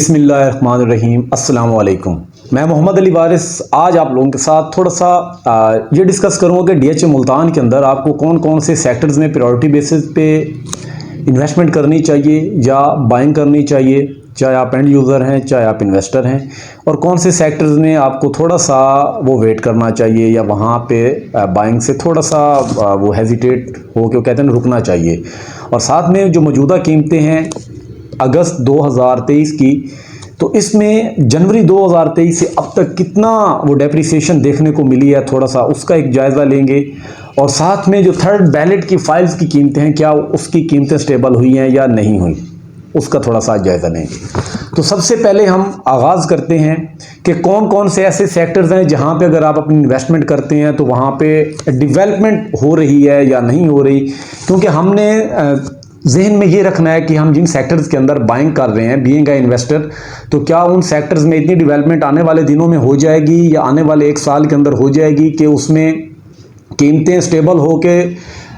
बिस्मिल्लाहिर्रहमानिर्रहीम अस्सलाम वालेकुम। मैं मोहम्मद अली वारिस आज आप लोगों के साथ थोड़ा सा ये डिस्कस करूँगा कि डीएचए मुल्तान के अंदर आपको कौन कौन से सेक्टर्स में प्रायोरिटी बेसिस पे इन्वेस्टमेंट करनी चाहिए या बाइंग करनी चाहिए, चाहे आप एंड यूज़र हैं चाहे आप इन्वेस्टर हैं, और कौन से सेक्टर्स में आपको थोड़ा सा वो वेट करना चाहिए या वहाँ पे बाइंग से थोड़ा सा वो हेजिटेट हो के कहते हैं ना रुकना चाहिए। और साथ में जो मौजूदा कीमतें हैं अगस्त 2023 की, तो इसमें जनवरी 2023 से अब तक कितना वो डेप्रिसिएशन देखने को मिली है, थोड़ा सा उसका एक जायज़ा लेंगे। और साथ में जो थर्ड बैलेट की फाइल्स की कीमतें हैं, क्या उसकी कीमतें स्टेबल हुई हैं या नहीं हुई, उसका थोड़ा सा जायज़ा लेंगे। तो सबसे पहले हम आगाज़ करते हैं कि कौन कौन से ऐसे सेक्टर्स हैं जहां पे अगर आप अपनी इन्वेस्टमेंट करते हैं तो वहां पे डेवलपमेंट हो रही है या नहीं हो रही। क्योंकि हमने जहन में ये रखना है कि हम जिन सेक्टर्स के अंदर बाइंग कर रहे हैं बीइंग अ इन्वेस्टर, तो क्या उन सेक्टर्स में इतनी डेवलपमेंट आने वाले दिनों में हो जाएगी या आने वाले एक साल के अंदर हो जाएगी कि उसमें कीमतें स्टेबल हो के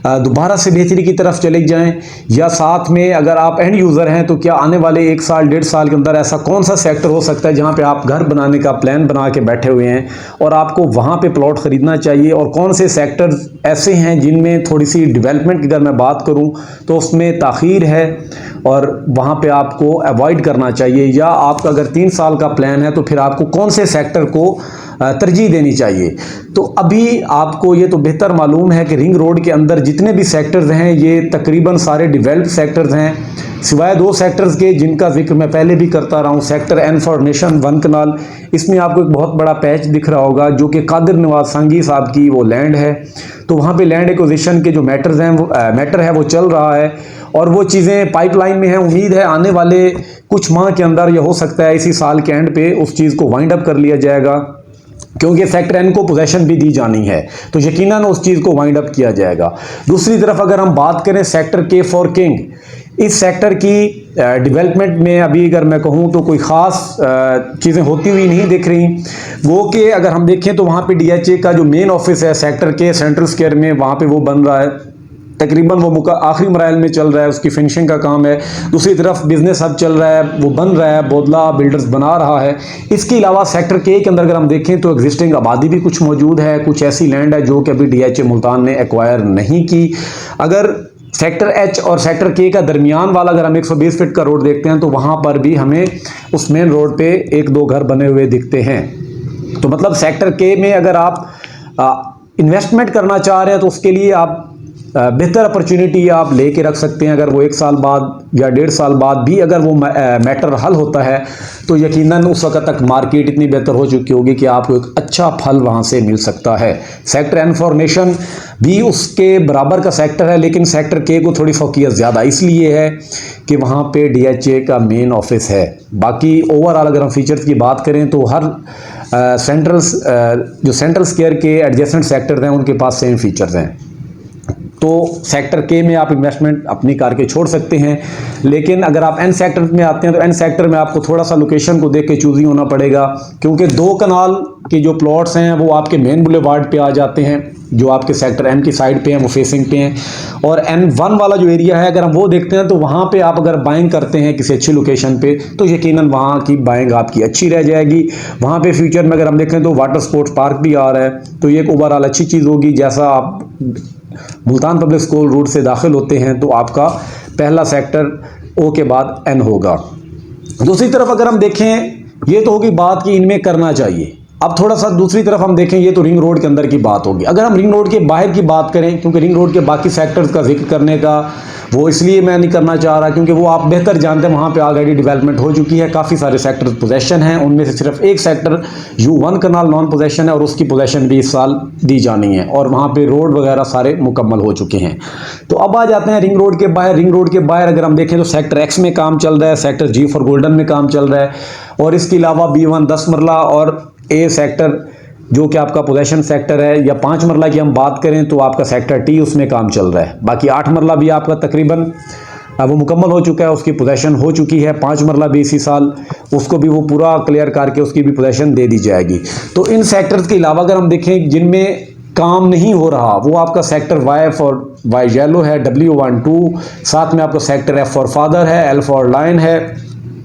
दोबारा से बेहतरी की तरफ चले जाएं। या साथ में अगर आप एंड यूज़र हैं तो क्या आने वाले एक साल डेढ़ साल के अंदर ऐसा कौन सा सेक्टर हो सकता है जहां पे आप घर बनाने का प्लान बना के बैठे हुए हैं और आपको वहां पे प्लॉट ख़रीदना चाहिए, और कौन से सेक्टर्स ऐसे हैं जिनमें थोड़ी सी डेवलपमेंट की अगर मैं बात करूं तो उसमें ताख़ीर है और वहां पे आपको अवॉइड करना चाहिए। या आपका अगर 3 साल का प्लान है तो फिर आपको कौन से सेक्टर को तरजीह देनी चाहिए। तो अभी आपको ये तो बेहतर मालूम है कि रिंग रोड के अंदर जितने भी सेक्टर्स हैं ये तकरीबन सारे डेवलप्ड सेक्टर्स हैं, सिवाय 2 सेक्टर्स के जिनका जिक्र मैं पहले भी करता रहा हूँ। सेक्टर एन फॉर नेशन 1 कनाल, इसमें आपको एक बहुत बड़ा पैच दिख रहा होगा जो कि कादिर नवाज सांगी साहब की वो लैंड है। तो वहाँ पे लैंड एक्विजिशन के जो मैटर है वो चल रहा है और वो चीज़ें पाइपलाइन में हैं। उम्मीद है आने वाले कुछ माह के अंदर या हो सकता है इसी साल के एंड पे उस चीज़ को वाइंड अप कर लिया जाएगा, क्योंकि सेक्टर एन को पोजेशन भी दी जानी है तो यकीनन उस चीज़ को वाइंड अप किया जाएगा। दूसरी तरफ अगर हम बात करें सेक्टर के फॉर किंग, इस सेक्टर की डेवलपमेंट में अभी अगर मैं कहूँ तो कोई ख़ास चीज़ें होती हुई नहीं दिख रही। वो कि अगर हम देखें तो वहाँ पे डीएचए का जो मेन ऑफिस है सेक्टर के सेंट्रल स्क्वायर में, वहाँ पे वो बन रहा है, तकरीबन वो आखिरी मराइल में चल रहा है, उसकी फिनिशिंग का काम है। दूसरी तरफ बिजनेस हब चल रहा है, वो बन रहा है, बोदला बिल्डर्स बना रहा है। इसके अलावा सेक्टर के अंदर अगर हम देखें तो एग्जिस्टिंग आबादी भी कुछ मौजूद है, कुछ ऐसी लैंड है जो कि अभी डीएचए मुल्तान ने एक्वायर नहीं की। अगर सेक्टर एच और सेक्टर के का दरमियान वाला अगर हम 120 फीट का रोड देखते हैं तो वहाँ पर भी हमें उस मेन रोड पे 1-2 घर बने हुए दिखते हैं। तो मतलब सेक्टर के में अगर आप इन्वेस्टमेंट करना चाह रहे हैं तो उसके लिए आप बेहतर अपॉर्चुनिटी आप लेके रख सकते हैं। अगर वो 1 साल बाद या 1.5 साल बाद भी अगर वो मैटर हल होता है तो यकीनन उस वक्त तक मार्केट इतनी बेहतर हो चुकी होगी कि आपको एक अच्छा फल वहाँ से मिल सकता है। सेक्टर एन फॉर नेशन भी उसके बराबर का सेक्टर है, लेकिन सेक्टर के को थोड़ी फोकियत ज़्यादा इसलिए है कि वहाँ पे डीएचए का मेन ऑफिस है। बाकी ओवरऑल अगर हम फीचर्स की बात करें तो हर जो सेंट्रल स्क्वायर के एडजेसेंट सेक्टर्स हैं उनके पास सेम फीचर्स हैं। तो सेक्टर के में आप इन्वेस्टमेंट अपनी करके छोड़ सकते हैं, लेकिन अगर आप एन सेक्टर में आते हैं तो एन सेक्टर में आपको थोड़ा सा लोकेशन को देख के चूज़ी होना पड़ेगा, क्योंकि 2 कनाल के जो प्लॉट्स हैं वो आपके मेन बुलेवार्ड पे आ जाते हैं, जो आपके सेक्टर एन की साइड पे हैं वो फेसिंग पे हैं। और N1 वाला जो एरिया है अगर हम वो देखते हैं तो वहाँ पे आप अगर बाइंग करते हैं किसी अच्छी लोकेशन पे तो यकीनन वहाँ की बाइंग आपकी अच्छी रह जाएगी। वहाँ पे फ्यूचर में अगर हम देखें तो वाटर स्पोर्ट्स पार्क भी आ रहा है, तो ये एक ओवरऑल अच्छी चीज़ होगी। जैसा आप मुल्तान पब्लिक स्कूल रूट से दाखिल होते हैं तो आपका पहला सेक्टर ओ के बाद एन होगा। दूसरी तरफ अगर हम देखें, ये तो होगी बात कि इनमें करना चाहिए। अब थोड़ा सा दूसरी तरफ हम देखें, ये तो रिंग रोड के अंदर की बात होगी। अगर हम रिंग रोड के बाहर की बात करें, क्योंकि रिंग रोड के बाकी सेक्टर्स का जिक्र करने का वो इसलिए मैं नहीं करना चाह रहा क्योंकि वो आप बेहतर जानते हैं, वहाँ पे ऑलरेडी डेवलपमेंट हो चुकी है, काफ़ी सारे सेक्टर्स पोजेशन हैं। उनमें से सिर्फ एक सेक्टर U1 कनाल नॉन पोजेशन है और उसकी पोजेशन भी इस साल दी जानी है और वहाँ पे रोड वगैरह सारे मुकम्मल हो चुके हैं। तो अब आ जाते हैं रिंग रोड के बाहर। रिंग रोड के बाहर अगर हम देखें तो सेक्टर एक्स में काम चल रहा है, सेक्टर G फॉर गोल्डन में काम चल रहा है, और इसके अलावा B1 10 मरला और ए सेक्टर जो कि आपका पोजेशन सेक्टर है, या 5 मरला की हम बात करें तो आपका सेक्टर टी उसमें काम चल रहा है। बाकी 8 मरला भी आपका तकरीबन वो मुकम्मल हो चुका है, उसकी पोजेशन हो चुकी है। 5 मरला भी इसी साल उसको भी वो पूरा क्लियर करके उसकी भी पोजेशन दे दी जाएगी। तो इन सेक्टर्स के अलावा अगर हम देखें जिनमें काम नहीं हो रहा, वो आपका सेक्टर वाई फॉर येलो है, W12, साथ में आपका सेक्टर F फॉर फादर है, L फॉर लायन है,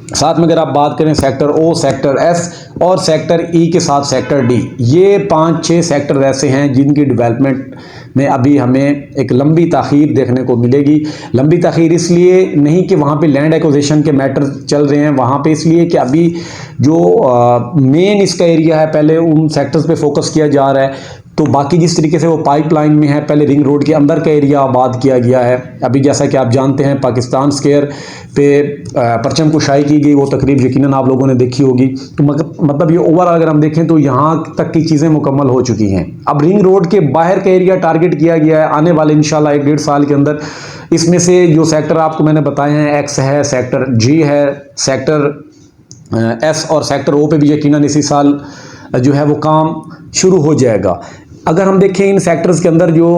साथ में अगर आप बात करें सेक्टर ओ, सेक्टर एस और सेक्टर ई के साथ सेक्टर डी, ये 5-6 सेक्टर ऐसे हैं जिनकी डेवलपमेंट में अभी हमें एक लंबी ताख़ीर देखने को मिलेगी। लंबी ताख़ीर इसलिए नहीं कि वहाँ पे लैंड एक्विजिशन के मैटर चल रहे हैं, वहाँ पे इसलिए कि अभी जो मेन इसका एरिया है पहले उन सेक्टर्स पे फोकस किया जा रहा है। तो बाकी जिस तरीके से वो पाइपलाइन में है, पहले रिंग रोड के अंदर का एरिया आबाद किया गया है। अभी जैसा कि आप जानते हैं पाकिस्तान स्क्वायर पे परचम कुशाई की गई, वो तकरीब यकीनन आप लोगों ने देखी होगी। तो मतलब ये ओवरऑल अगर हम देखें तो यहाँ तक की चीज़ें मुकम्मल हो चुकी हैं। अब रिंग रोड के बाहर का एरिया टारगेट किया गया है आने वाले इंशाल्लाह 1-1.5 साल के अंदर। इसमें से जो सेक्टर आपको मैंने बताए हैं, एक्स है, सेक्टर जी है, सेक्टर एस और सेक्टर ओ पे भी यकीनन इसी साल जो है वो काम शुरू हो जाएगा। अगर हम देखें इन सेक्टर्स के अंदर जो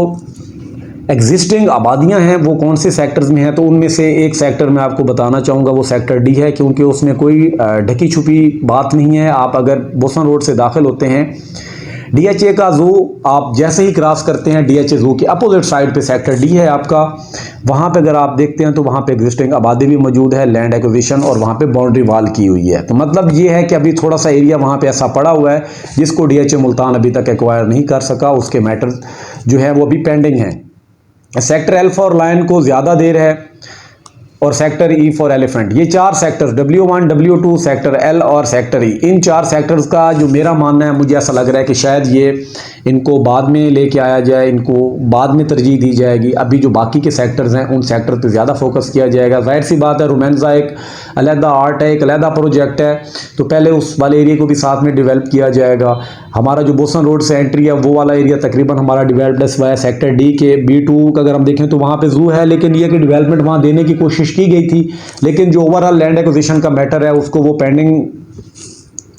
एग्जिस्टिंग आबादियां हैं वो कौन से सेक्टर्स में हैं, तो उनमें से एक सेक्टर मैं आपको बताना चाहूँगा, वो सेक्टर डी है, क्योंकि उसमें कोई ढकी छुपी बात नहीं है। आप अगर बोसन रोड से दाखिल होते हैं, डीएचए का जू आप जैसे ही क्रॉस करते हैं, डीएचए जू के अपोजिट साइड पे सेक्टर डी है आपका। वहाँ पे अगर आप देखते हैं तो वहाँ पे एग्जिस्टिंग आबादी भी मौजूद है, लैंड एक्विजिशन और वहाँ पे बाउंड्री वाल की हुई है। तो मतलब ये है कि अभी थोड़ा सा एरिया वहाँ पे ऐसा पड़ा हुआ है जिसको डीएचए मुल्तान अभी तक एक्वायर नहीं कर सका, उसके मैटर जो है वो अभी पेंडिंग है। सेक्टर एल फॉर लायन को ज़्यादा देर है और सेक्टर ई फॉर एलिफेंट, ये 4 sectors W1, W2, sector L और सेक्टर ई, इन 4 सेक्टर्स का जो मेरा मानना है, मुझे ऐसा लग रहा है कि शायद ये इनको बाद में लेके आया जाए, इनको बाद में तरजीह दी जाएगी। अभी जो बाकी के सेक्टर्स हैं उन सेक्टर पे ज़्यादा फोकस किया जाएगा। जाहिर सी बात है, रोमांसा एक अलहदा आर्ट है, एक अलहदा प्रोजेक्ट है, तो पहले उस वाले एरिया को भी साथ में डेवलप किया जाएगा। हमारा जो बोसन रोड से एंट्री है वो वाला एरिया तकरीबन हमारा डेवलप्ड हुआ है। सेक्टर डी के B2 का अगर हम देखें तो वहाँ पे जू है, लेकिन ये कि डेवलपमेंट वहाँ देने की कोशिश की गई थी, लेकिन जो ओवरऑल लैंड एक्विजिशन का मैटर है उसको वो पेंडिंग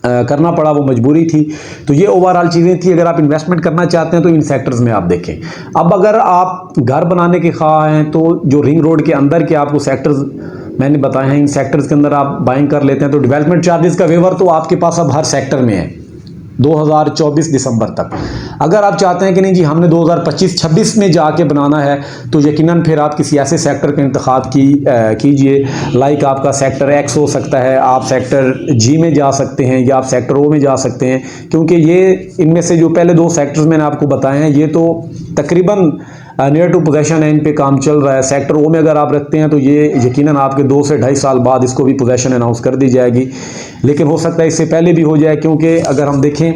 करना पड़ा, वो मजबूरी थी। तो ये ओवरऑल चीज़ें थी। अगर आप इन्वेस्टमेंट करना चाहते हैं तो इन सेक्टर्स में आप देखें। अब अगर आप घर बनाने के ख्वाह हैं तो जो रिंग रोड के अंदर के आपको सेक्टर्स मैंने बताए हैं, इन सेक्टर्स के अंदर आप बाइंग कर लेते हैं तो डेवलपमेंट चार्जेस का वेवर तो आपके पास अब हर सेक्टर में है 2024 दिसंबर तक। अगर आप चाहते हैं कि नहीं जी हमने 2025-26 में जाके बनाना है, तो यकीनन फिर आप किसी ऐसे सेक्टर का इंतखाब कीजिए। लाइक आपका सेक्टर एक्स हो सकता है, आप सेक्टर जी में जा सकते हैं या आप सेक्टर ओ में जा सकते हैं, क्योंकि ये इनमें से जो पहले 2 सेक्टर्स मैंने आपको बताए हैं ये तो तकरीबन नियर टू पोजेशन है, इन पे काम चल रहा है। सेक्टर ओ में अगर आप रखते हैं तो ये यकीनन आपके 2 से 2.5 साल बाद इसको भी पोजेशन अनाउंस कर दी जाएगी, लेकिन हो सकता है इससे पहले भी हो जाए, क्योंकि अगर हम देखें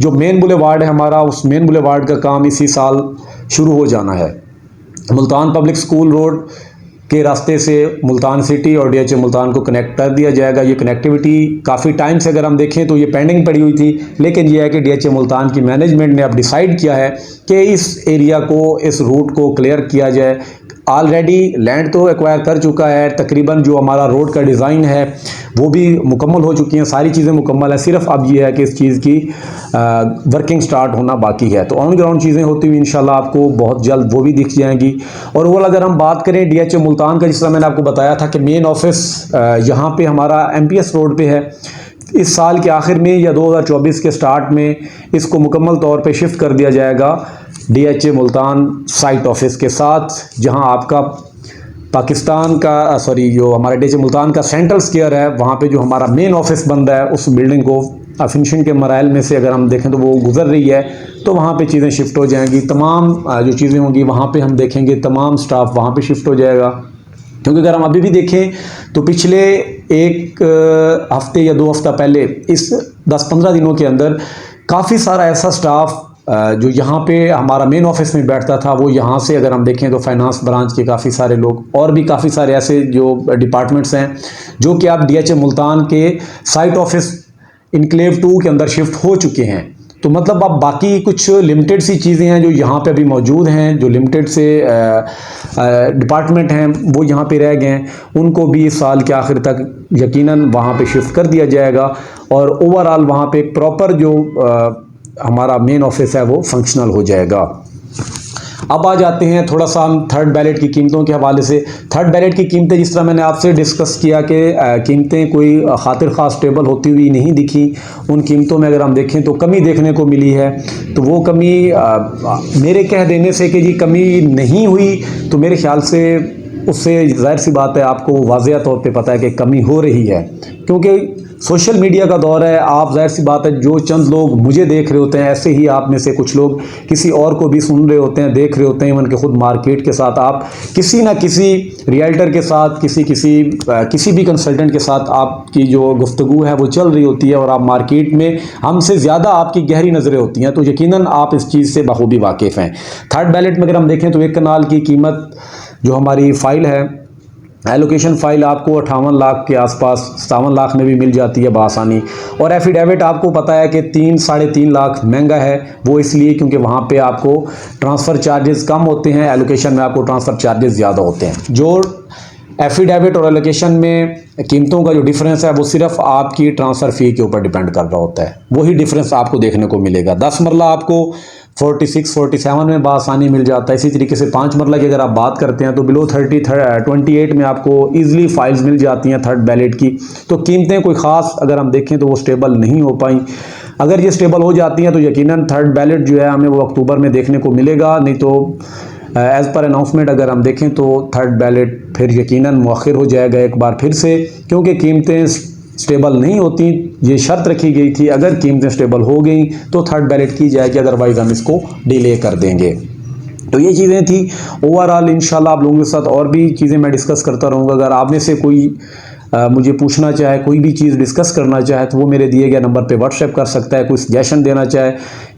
जो मेन बुलेवार्ड है हमारा, उस मेन बुलेवार्ड का काम इसी साल शुरू हो जाना है। मुल्तान पब्लिक स्कूल रोड के रास्ते से मुल्तान सिटी और डीएचए मुल्तान को कनेक्ट कर दिया जाएगा। ये कनेक्टिविटी काफ़ी टाइम से अगर हम देखें तो ये पेंडिंग पड़ी हुई थी, लेकिन ये है कि डीएचए मुल्तान की मैनेजमेंट ने अब डिसाइड किया है कि इस एरिया को, इस रूट को क्लियर किया जाए। ऑलरेडी लैंड तो एक्वायर कर चुका है, तकरीबन जो हमारा रोड का डिज़ाइन है वो भी मुकम्मल हो चुकी हैं, सारी चीज़ें मुकम्मल है, सिर्फ अब ये है कि इस चीज़ की वर्किंग स्टार्ट होना बाकी है। तो ऑन ग्राउंड चीज़ें होती हुई इंशाल्लाह आपको बहुत जल्द वो भी दिख जाएंगी। और वो अगर हम बात करें डीएचए मुल्तान का, जिस तरह मैंने आपको बताया था कि मेन ऑफिस यहाँ पे हमारा MPS रोड पे है, इस साल के आखिर में या 2024 के स्टार्ट में इसको मुकम्मल तौर पे शिफ्ट कर दिया जाएगा डीएचए मुल्तान साइट ऑफिस के साथ, जहां आपका पाकिस्तान का जो हमारा डीएचए मुल्तान का सेंट्रल स्क्वायर है, वहां पे जो हमारा मेन ऑफिस बन रहा है, उस बिल्डिंग को फिनिशिंग के मराइल में से अगर हम देखें तो वो गुजर रही है, तो वहाँ पे चीज़ें शिफ्ट हो जाएंगी। तमाम जो चीज़ें होंगी वहाँ पे हम देखेंगे, तमाम स्टाफ वहाँ पे शिफ्ट हो जाएगा। क्योंकि अगर हम अभी भी देखें तो पिछले 1 हफ्ते या 2 हफ्ता पहले, इस 10-15 दिनों के अंदर काफ़ी सारा ऐसा स्टाफ जो यहाँ पे हमारा मेन ऑफिस में बैठता था, वो यहाँ से अगर हम देखें तो फाइनेंस ब्रांच के काफ़ी सारे लोग और भी काफ़ी सारे ऐसे जो डिपार्टमेंट्स हैं जो कि आप डीएचए मुल्तान के साइट ऑफिस इनक्लेव 2 के अंदर शिफ्ट हो चुके हैं। तो मतलब अब बाकी कुछ लिमिटेड सी चीज़ें हैं जो यहाँ पे अभी मौजूद हैं, जो लिमिटेड से डिपार्टमेंट हैं वो यहाँ पे रह गए हैं, उनको भी इस साल के आखिर तक यकीनन वहाँ पे शिफ्ट कर दिया जाएगा और ओवरऑल वहाँ पे एक प्रॉपर जो हमारा मेन ऑफिस है वो फंक्शनल हो जाएगा। अब आ जाते हैं थोड़ा सा हम थर्ड बैलेट की कीमतों के हवाले से। थर्ड बैलेट की कीमतें, जिस तरह मैंने आपसे डिस्कस किया कि कीमतें कोई खातिर ख़ास स्टेबल होती हुई नहीं दिखी, उन कीमतों में अगर हम देखें तो कमी देखने को मिली है। तो वो कमी मेरे कह देने से कि जी कमी नहीं हुई, तो मेरे ख्याल से उससे ज़ाहिर सी बात है आपको वाज़ेह तौर पे पता है कि कमी हो रही है, क्योंकि सोशल मीडिया का दौर है। आप जाहिर सी बात है, जो चंद लोग मुझे देख रहे होते हैं, ऐसे ही आप में से कुछ लोग किसी और को भी सुन रहे होते हैं, देख रहे होते हैं। इवन के खुद मार्केट के साथ आप किसी ना किसी रियल्टर के साथ, किसी भी कंसल्टेंट के साथ आपकी जो गुफ्तगू है वो चल रही होती है, और आप मार्केट में हमसे ज़्यादा आपकी गहरी नज़रें होती हैं, तो यकीनन आप इस चीज़ से बखूबी वाकिफ़ हैं। थर्ड बैलेट में अगर हम देखें तो एक कनाल की कीमत जो हमारी फ़ाइल है, एलोकेशन फ़ाइल, आपको 58 लाख के आसपास, 57 लाख में भी मिल जाती है बआसानी। और एफिडेविट आपको पता है कि 3-3.5 लाख महंगा है, वो इसलिए क्योंकि वहाँ पे आपको ट्रांसफ़र चार्जेस कम होते हैं, एलोकेशन में आपको ट्रांसफ़र चार्जेस ज़्यादा होते हैं। जो एफिडेविट और एलोकेशन में कीमतों का जो डिफरेंस है वो सिर्फ आपकी ट्रांसफ़र फ़ी के ऊपर डिपेंड कर रहा होता है, वही डिफरेंस आपको देखने को मिलेगा। 10 मरला आपको 46-47 में बआसानी मिल जाता है। इसी तरीके से 5 मरला की अगर आप बात करते हैं तो बिलो 28 में आपको ईज़िली फाइल्स मिल जाती हैं थर्ड बैलेट की। तो कीमतें कोई ख़ास अगर हम देखें तो वो स्टेबल नहीं हो पाई। अगर ये स्टेबल हो जाती हैं तो यकीनन थर्ड बैलेट जो है हमें वो अक्टूबर में देखने को मिलेगा, नहीं तो एज़ पर अनाउंसमेंट अगर हम देखें तो थर्ड बैलेट फिर यकीनन मुअख्खर हो जाएगा एक बार फिर से, क्योंकि कीमतें स्टेबल नहीं होती। ये शर्त रखी गई थी अगर कीमतें स्टेबल हो गई तो थर्ड बैलेट की जाएगी, अदरवाइज हम इसको डिले कर देंगे। तो ये चीज़ें थी। ओवरऑल इंशाल्लाह आप लोगों के साथ और भी चीज़ें मैं डिस्कस करता रहूँगा। अगर आप में से कोई मुझे पूछना चाहे, कोई भी चीज़ डिस्कस करना चाहे तो वो मेरे दिए गए नंबर पे व्हाट्सएप कर सकता है। कोई सजेशन देना चाहे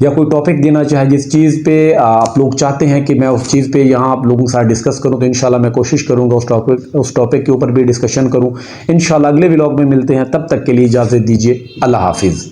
या कोई टॉपिक देना चाहे जिस चीज़ पे आप लोग चाहते हैं कि मैं उस चीज़ पे यहाँ आप लोगों के साथ डिस्कस करूँ, तो इंशाल्लाह मैं कोशिश करूँगा उस टॉपिक के ऊपर भी डिस्कशन करूँ। इंशाल्लाह अगले व्लॉग में मिलते हैं, तब तक के लिए इजाज़त दीजिए। अल्लाह हाफिज़।